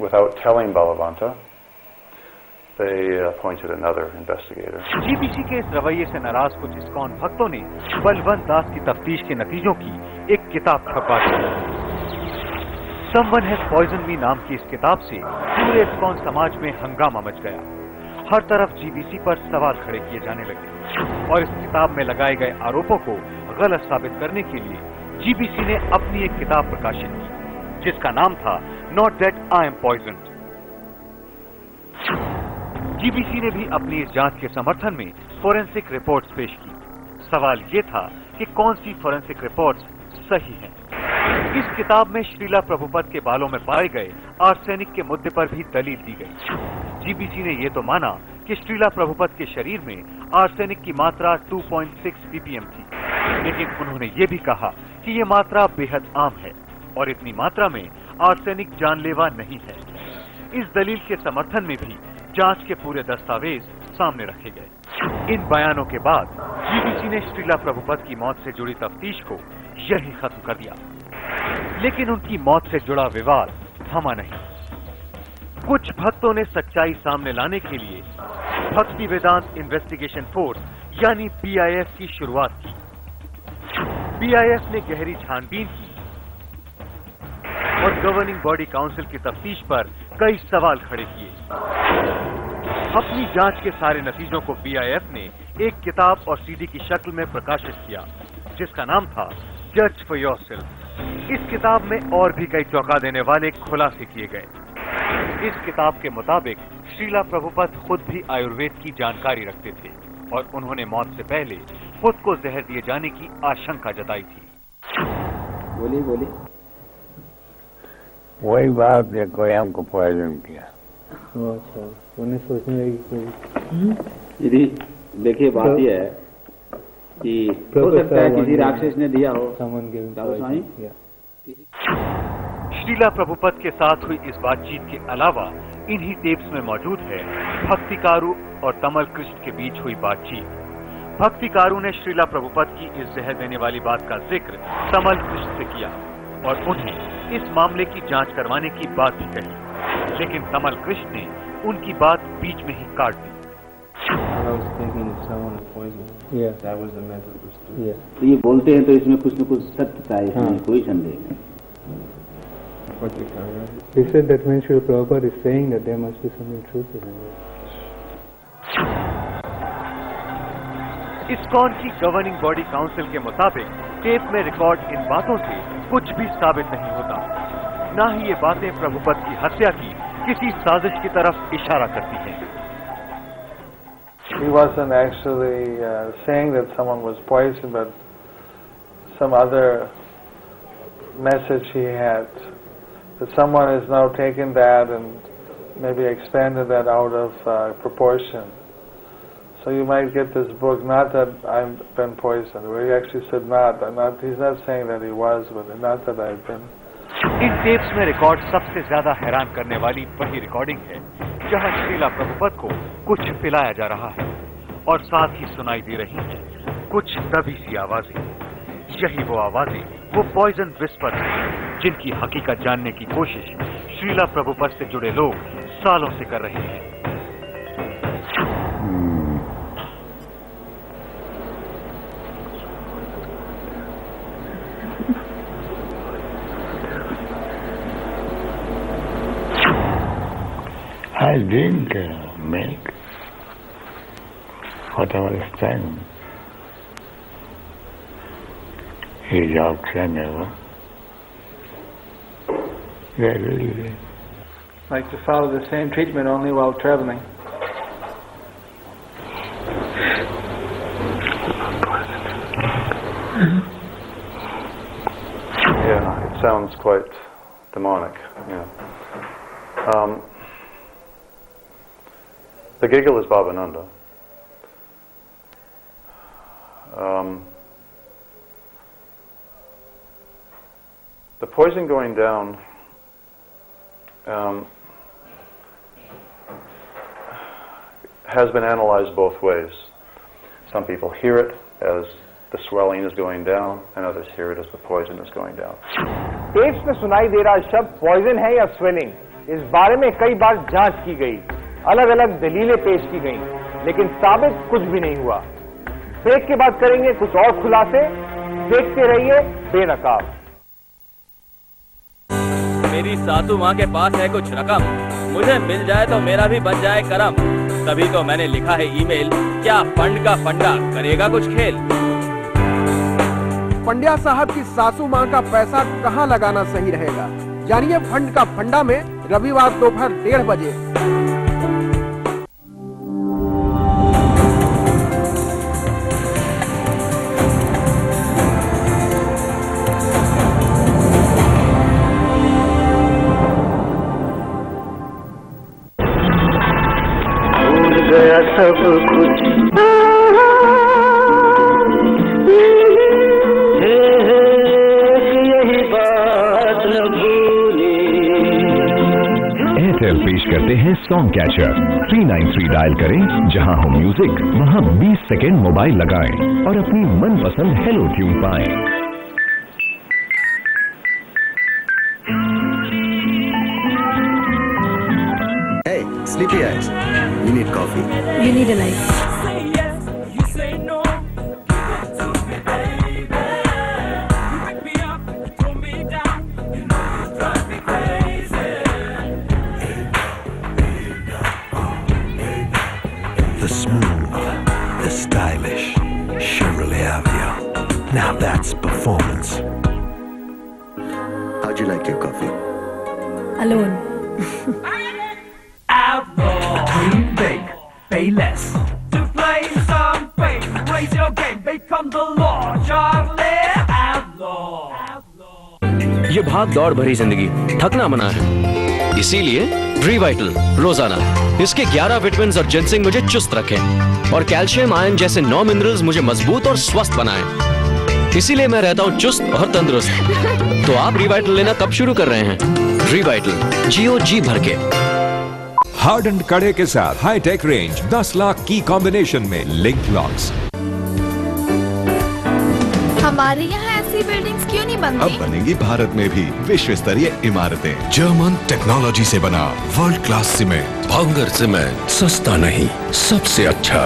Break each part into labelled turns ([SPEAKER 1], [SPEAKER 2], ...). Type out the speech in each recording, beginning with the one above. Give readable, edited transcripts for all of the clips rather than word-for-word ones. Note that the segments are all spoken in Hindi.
[SPEAKER 1] without telling Balavanta, they appointed another investigator.
[SPEAKER 2] GBC के इस रवैये से नाराज कुछ इस्कॉन भक्तों ने बलवंत दास की तफ्तीश के नतीजों की एक किताब छपवा दी। समवन हैज पॉइजन मी नाम की इस किताब से पूरे इस्कॉन समाज में हंगामा मच गया। हर तरफ जीबीसी पर सवाल खड़े किए जाने लगे और इस किताब में लगाए गए आरोपों को गलत साबित करने के लिए जीबीसी ने अपनी एक किताब प्रकाशित की जिसका नाम था not that I am poisoned. GBC ने भी अपनी इस जांच के समर्थन में फोरेंसिक रिपोर्ट्स पेश की। सवाल ये था कि कौन सी फोरेंसिक रिपोर्ट्स सही हैं। इस किताब में श्रीला प्रभुपद के बालों में पाए गए आर्सेनिक के मुद्दे पर भी दलील दी गई। जीबीसी ने ये तो माना कि श्रीला प्रभुपद के शरीर में आर्सेनिक की मात्रा 2.6 ppm थी, लेकिन उन्होंने ये भी कहा कि ये मात्रा बेहद आम है और इतनी मात्रा में आर्सेनिक जानलेवा नहीं है। इस दलील के समर्थन में भी जांच के पूरे दस्तावेज सामने रखे गए। इन बयानों के बाद जीबीसी ने श्रीला प्रभुपद की मौत से जुड़ी तफ्तीश को यही खत्म कर दिया, लेकिन उनकी मौत से जुड़ा विवाद थमा नहीं। कुछ भक्तों ने सच्चाई सामने लाने के लिए भक्ति वेदांत इन्वेस्टिगेशन फोर्स यानी BIF की शुरुआत की। BIF ने गहरी छानबीन की और गवर्निंग बॉडी काउंसिल की तफ्तीश पर कई सवाल खड़े किए। अपनी जांच के सारे नतीजों को BIF ने एक किताब और CD की शक्ल में प्रकाशित किया जिसका नाम था जज फॉर योरसेल्फ। इस किताब में और भी कई चौंका देने वाले खुलासे किए गए। इस किताब के मुताबिक श्रीला प्रभुपद खुद भी आयुर्वेद की जानकारी रखते थे और उन्होंने मौत से पहले खुद को जहर दिए जाने की आशंका जताई थी।
[SPEAKER 3] बोलिए।
[SPEAKER 4] वही बात है, कोई हमको पॉइजन किया।
[SPEAKER 3] अच्छा, उन्हें सोचने लगी कोई। यदि देखिए बात यह है कि हो सकता है किसी राक्षस ने दिया हो।
[SPEAKER 2] श्रीला प्रभुपद के साथ हुई इस बातचीत के अलावा इन्हीं टेप्स में मौजूद है भक्तिकारु और तमल कृष्ण के बीच हुई बातचीत। भक्तिकारु ने श्रीला प्रभुपद की इस जहर देने वाली बात का जिक्र तमल कृष्ण से किया और उन्हें इस मामले की जांच करवाने की बात भी कही, लेकिन तमल कृष्ण ने उनकी बात बीच में ही काट दी।
[SPEAKER 3] तो ये बोलते हैं तो इसमें कुछ न कुछ सत्य था, इसमें कोई संदेह नहीं।
[SPEAKER 5] He said that when Srila Prabhupada is saying that there must be something truth in it.
[SPEAKER 2] ISKCON की गवर्निंग बॉडी काउंसिल के मुताबिक टेप में रिकॉर्ड इन बातों से कुछ भी साबित नहीं होता, न ही ये बातें प्रभुपद की हत्या की किसी साजिश की तरफ इशारा करती हैं।
[SPEAKER 6] He wasn't actually saying that someone was poisoned, but some other message he had. That someone has now taken that and maybe expanded that out of proportion. So you might get this book, not that I've been poisoned, where he actually said not. He's not saying that he was, but not that I've been.
[SPEAKER 2] In tapes में रिकॉर्ड सबसे ज्यादा हैरान करने वाली वही रिकॉर्डिंग है जहां श्रीला प्रभुपद को कुछ पिलाया जा रहा है और साथ ही सुनाई दे रही हैं कुछ दबी सी आवाजें। यही वो आवाजें, वो पॉइजन विस्पर हैं जिनकी हकीकत जानने की कोशिश श्रीला प्रभुपद से जुड़े लोग सालों से कर रहे हैं।
[SPEAKER 4] I drink milk, whatever is time. He's outside never. Really.
[SPEAKER 6] Like to follow the same treatment only while traveling.
[SPEAKER 1] Yeah, it sounds quite demonic. Yeah. The giggle is Bhavananda. The poison going down has been analyzed both ways. Some people hear it as the swelling is going down, and others hear it as the poison is going down.
[SPEAKER 7] Tapes में सुनाई दे रहा शब्द पॉइजन है या स्वेलिंग, इस बारे में कई बार जांच की गई, अलग अलग दलीलें पेश की गईं, लेकिन साबित कुछ भी नहीं हुआ। ब्रेक के बाद करेंगे कुछ और खुलासे। देखते रहिए बेनकाब।
[SPEAKER 8] मेरी सासू माँ के पास है कुछ रकम, मुझे मिल जाए तो मेरा भी बन जाए करम। तभी तो मैंने लिखा है ईमेल, क्या फंड का फंडा करेगा कुछ खेल।
[SPEAKER 9] पंड्या साहब की सासू माँ का पैसा कहाँ लगाना सही रहेगा, जानिए फंड का फंडा में रविवार दोपहर 1:30 बजे।
[SPEAKER 10] भूल गया सब कुछ, यही बात न भूली।
[SPEAKER 11] एयरटेल पेश करते हैं सॉन्ग कैचर। 393 डायल करें, जहां हो म्यूजिक वहां 20 सेकेंड मोबाइल लगाएं और अपनी मनपसंद हेलो ट्यून पाएं।
[SPEAKER 12] Hey, sleepy eyes. You need coffee.
[SPEAKER 13] You need a life.
[SPEAKER 14] The smooth, the stylish, Chevrolet Aveo. Now that's performance.
[SPEAKER 12] How'd you like your coffee?
[SPEAKER 13] Alone.
[SPEAKER 15] Dream big, pay less. To play some fame, raise your game, become the law. Charlie Outlaw.
[SPEAKER 16] ये भाग दौड़ भरी जिंदगी थकना मना है, इसीलिए रीवाइटल रोजाना। इसके 11 विटामिन्स और जिंसिंग मुझे चुस्त रखें और कैल्शियम आयन जैसे 9 मिनरल्स मुझे मजबूत और स्वस्थ बनाएं। इसीलिए मैं रहता हूँ चुस्त और तंदुरुस्त। तो आप रीवाइटल लेना कब शुरू कर रहे हैं? रीवाइटल, जियो जी भर के।
[SPEAKER 17] हार्डन कड़े के साथ हाईटेक रेंज 10 लाख की कॉम्बिनेशन में लिंक लॉक्स।
[SPEAKER 18] हमारे यहाँ ऐसी बिल्डिंग्स क्यों नहीं बनती?
[SPEAKER 19] अब बनेंगी भारत में भी विश्व स्तरीय इमारतें। जर्मन टेक्नोलॉजी से बना वर्ल्ड क्लास सीमेंट।
[SPEAKER 20] बांगर सीमेंट, सस्ता नहीं, सबसे अच्छा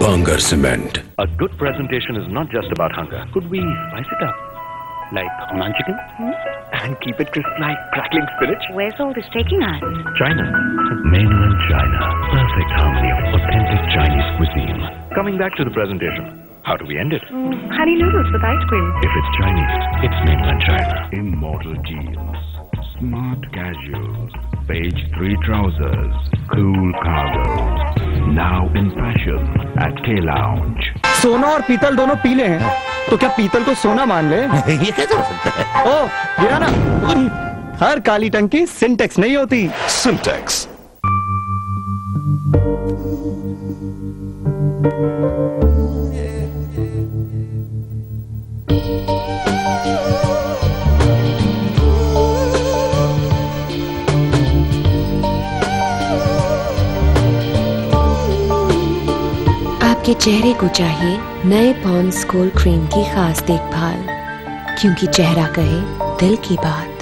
[SPEAKER 20] बांगर cement.
[SPEAKER 21] A good presentation is not just about hunger. Could we spice it up? Like Honan chicken? And keep it crisp like crackling spinach?
[SPEAKER 22] Where's all this taking us?
[SPEAKER 21] China. Mainland China. Perfect harmony of authentic Chinese cuisine. Coming back to the presentation. How do we end it?
[SPEAKER 22] Honey noodles with ice cream.
[SPEAKER 21] If it's Chinese, it's mainland China. Immortal jeans. Smart casuals. Page 3 trousers. Cool cargo. Now in fashion at K-Lounge.
[SPEAKER 23] सोना और पीतल दोनों पीले हैं, तो क्या पीतल को सोना मान ले?
[SPEAKER 24] ये कैसे हो सकता है?
[SPEAKER 23] ओ, गिरा ना। हर काली टंकी सिंटेक्स नहीं होती।
[SPEAKER 19] सिंटेक्स।
[SPEAKER 25] आपके चेहरे को चाहिए नए पॉन्ड्स कोल्ड क्रीम की खास देखभाल, क्योंकि चेहरा कहे दिल की बात।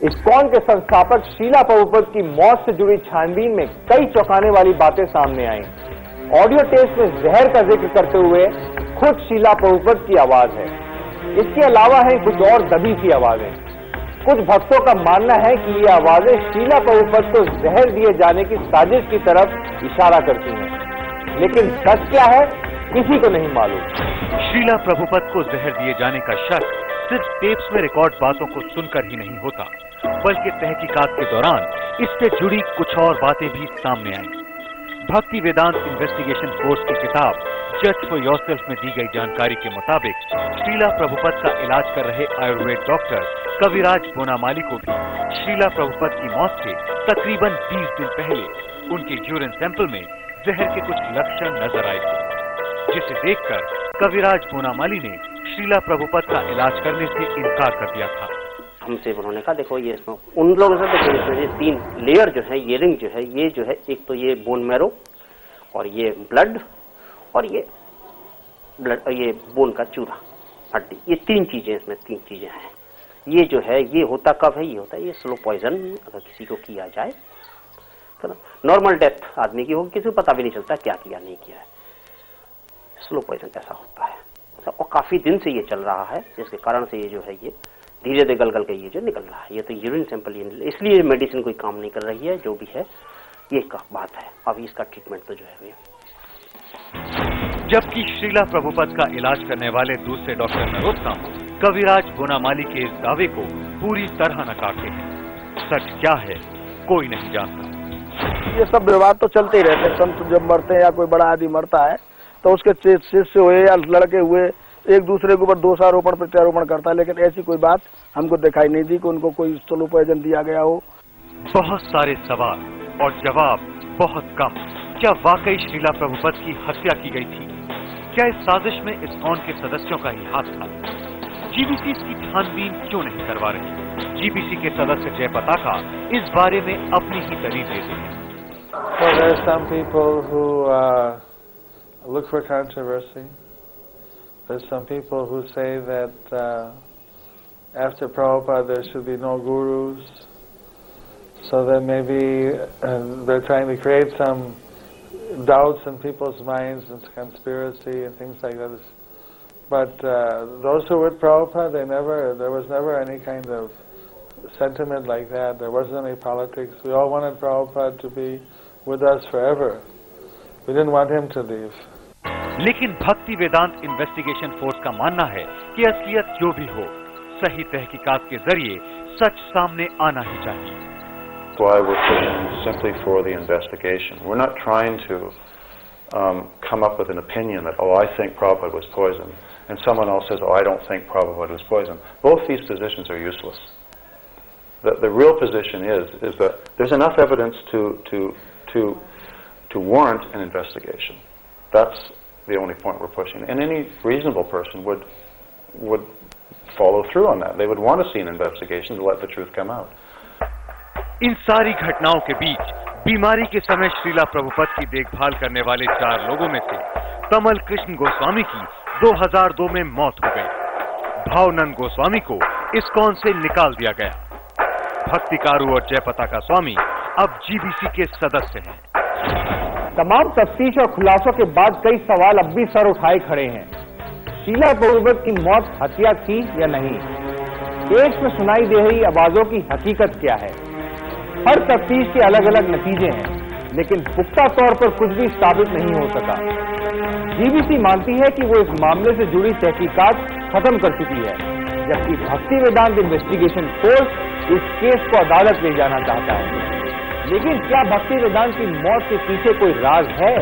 [SPEAKER 7] इस्कॉन के संस्थापक शीला प्रभुपद की मौत से जुड़ी छानबीन में कई चौंकाने वाली बातें सामने आईं। ऑडियो टेप में जहर का जिक्र करते हुए खुद शीला प्रभुपद की आवाज है। इसके अलावा है कुछ और दबी सी आवाजें। कुछ भक्तों का मानना है कि ये आवाजें शीला प्रभुपद को जहर दिए जाने की साजिश की तरफ इशारा करती हैं, लेकिन सच क्या है किसी को नहीं मालूम।
[SPEAKER 2] शीला प्रभुपद को जहर दिए जाने का शक सिर्फ टेप्स में रिकॉर्ड बातों को सुनकर ही नहीं होता, बल्कि तहकीकात के दौरान इससे जुड़ी कुछ और बातें भी सामने आईं। भक्ति वेदांत इन्वेस्टिगेशन फोर्स की किताब जज फॉर योरसेल्फ में दी गई जानकारी के मुताबिक शीला प्रभुपद का इलाज कर रहे आयुर्वेद डॉक्टर कविराज बोनामाली को भी शीला प्रभुपद की मौत से तकरीबन 20 दिन पहले उनके यूरिन सैंपल में जहर के कुछ लक्षण नजर आए थे, जिसे देखकर कविराज बोनामाली ने शीला प्रभुपद का इलाज करने से इनकार कर दिया था।
[SPEAKER 26] हमसे उन्होंने कहा देखो ये उन लोगों से देखो इसमें 3 लेयर जो है, ये रिंग जो है, ये जो है एक तो ये बोन मैरो और ये ब्लड और ये बोन का चूरा, हड्डी, ये 3 चीजें, इसमें 3 चीजें हैं। ये जो है ये होता कब है, ये होता है ये स्लो पॉइजन अगर किसी को किया जाए तो नॉर्मल डेथ आदमी की होगी, किसी को पता भी नहीं चलता क्या किया नहीं किया है। स्लो पॉइजन ऐसा होता है और काफी दिन से ये चल रहा है, जिसके कारण से ये जो है ये धीरे धीरे गल के ये जो निकल रहा है। ये तो यूरिन सैंपल, इसलिए मेडिसिन कोई काम नहीं कर रही है, जो भी है ये का बात है। अभी इसका ट्रीटमेंट तो जो है
[SPEAKER 2] जबकि श्रीला प्रभुपद का इलाज करने वाले दूसरे डॉक्टर नरोत्तम कविराज बोनामाली के इस दावे को पूरी तरह नकारते हैं। सच क्या है कोई नहीं जानता।
[SPEAKER 1] ये सब विवाद तो चलते ही रहते हैं। संत जब मरते हैं या कोई बड़ा आदमी मरता है तो उसके शिष्य हुए या लड़के हुए एक दूसरे के ऊपर दोषारोपण प्रत्यारोपण करता है, लेकिन ऐसी कोई बात हमको दिखाई नहीं दी कि उनको कोई स्लो पॉइजन दिया गया हो।
[SPEAKER 2] बहुत सारे सवाल और जवाब बहुत कम। क्या वाकई श्रीला प्रभुपद की हत्या की गई थी? क्या इस साजिश में इस्कॉन के सदस्यों का ही हाथ था? जीबीसी इसकी छानबीन क्यों नहीं करवा रही? जीबीसी के सदस्य जय पताका इस बारे में अपनी ही दलील देते हैं।
[SPEAKER 3] Well, there are some people who look for controversy. There's some people who say that after Prabhupada there should be no gurus. So that maybe they're trying to create some doubts in people's minds and conspiracy and things like that. But those who were with Prabhupada, there was never any kind of sentiment like that. There wasn't any politics. We all wanted Prabhupada to be with us forever. We didn't want him to leave.
[SPEAKER 2] लेकिन भक्ति वेदांत इन्वेस्टिगेशन फोर्स का मानना है कि असलियत जो भी हो, सही तहकीकात के जरिए सच सामने आना ही चाहिए।
[SPEAKER 4] That's why we're pushing simply for the investigation. We're not trying to come up with an opinion that, oh, I think Prabhupada was poisoned, and someone else says, oh, I don't think Prabhupada was poisoned. Both these positions are useless. The real position is that there's enough evidence to warrant an investigation. That's the only point we're pushing, and any reasonable person would follow through on that. They would want to see an investigation to let the truth come out.
[SPEAKER 2] इन सारी घटनाओं के बीच बीमारी के समय श्रीला प्रभुपद की देखभाल करने वाले 4 लोगों में से कमल कृष्ण गोस्वामी की 2002 में मौत हो गई। भावनंद गोस्वामी को इस्कॉन से निकाल दिया गया। भक्तिकारु और जय पताका स्वामी अब जीबीसी के सदस्य हैं।
[SPEAKER 7] तमाम तफ्तीश और खुलासों के बाद कई सवाल अब भी सर उठाए खड़े हैं। श्रीला प्रभुपद की मौत हत्या थी या नहीं? केस में सुनाई दे रही आवाजों की हकीकत क्या है? हर तफ्तीश के अलग अलग नतीजे हैं, लेकिन पुख्ता तौर पर कुछ भी साबित नहीं हो सका। जीबीसी मानती है कि वो इस मामले से जुड़ी तहकीकात खत्म कर चुकी है, जबकि भक्ति वेदांत इन्वेस्टिगेशन फोर्स इस केस को अदालत ले जाना चाहता है। लेकिन क्या भक्ति वेदांत की मौत के पीछे कोई राज है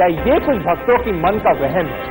[SPEAKER 7] या ये कुछ भक्तों की मन का वहम है?